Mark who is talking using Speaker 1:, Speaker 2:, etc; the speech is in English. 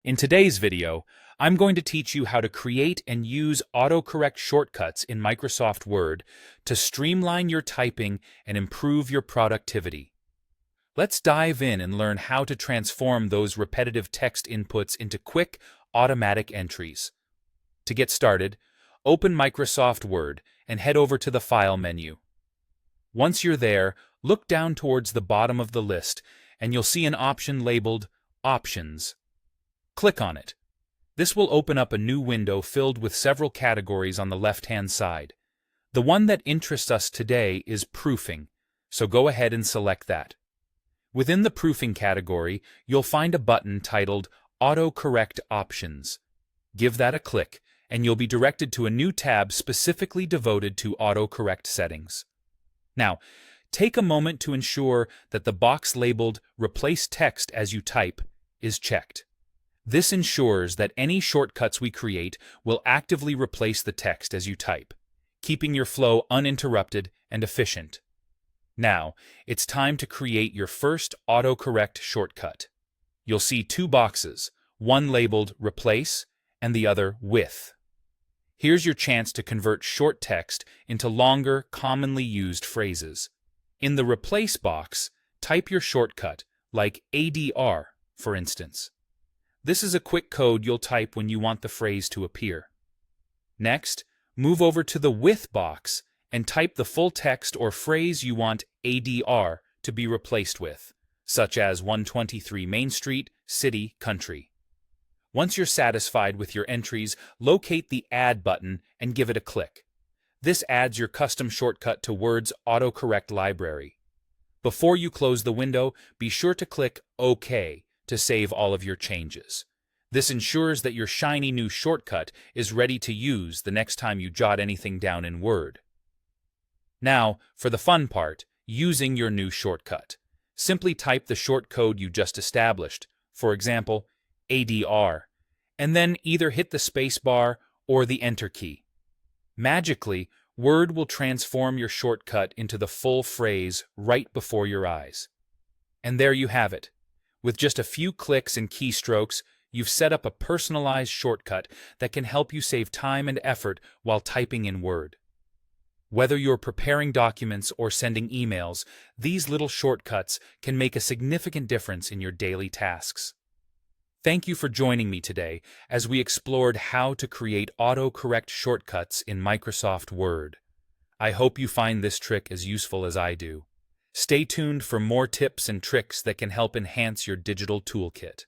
Speaker 1: In today's video, I'm going to teach you how to create and use autocorrect shortcuts in Microsoft Word to streamline your typing and improve your productivity. Let's dive in and learn how to transform those repetitive text inputs into quick, automatic entries. To get started, open Microsoft Word and head over to the File menu. Once you're there, look down towards the bottom of the list and you'll see an option labeled Options. Click on it. This will open up a new window filled with several categories on the left-hand side. The one that interests us today is proofing, so go ahead and select that. Within the proofing category, you'll find a button titled Autocorrect Options. Give that a click, and you'll be directed to a new tab specifically devoted to autocorrect settings. Now, take a moment to ensure that the box labeled Replace Text as you type is checked. This ensures that any shortcuts we create will actively replace the text as you type, keeping your flow uninterrupted and efficient. Now, it's time to create your first autocorrect shortcut. You'll see two boxes, one labeled Replace and the other With. Here's your chance to convert short text into longer, commonly used phrases. In the Replace box, type your shortcut, like ADR, for instance. This is a quick code you'll type when you want the phrase to appear. Next, move over to the With box and type the full text or phrase you want ADR to be replaced with, such as 123 Main Street, City, Country. Once you're satisfied with your entries, locate the Add button and give it a click. This adds your custom shortcut to Word's autocorrect library. Before you close the window, be sure to click OK to save all of your changes. This ensures that your shiny new shortcut is ready to use the next time you jot anything down in Word. Now, for the fun part, using your new shortcut. Simply type the short code you just established, for example, ADR, and then either hit the spacebar or the Enter key. Magically, Word will transform your shortcut into the full phrase right before your eyes. And there you have it. With just a few clicks and keystrokes, you've set up a personalized shortcut that can help you save time and effort while typing in Word. Whether you're preparing documents or sending emails, these little shortcuts can make a significant difference in your daily tasks. Thank you for joining me today as we explored how to create autocorrect shortcuts in Microsoft Word. I hope you find this trick as useful as I do. Stay tuned for more tips and tricks that can help enhance your digital toolkit.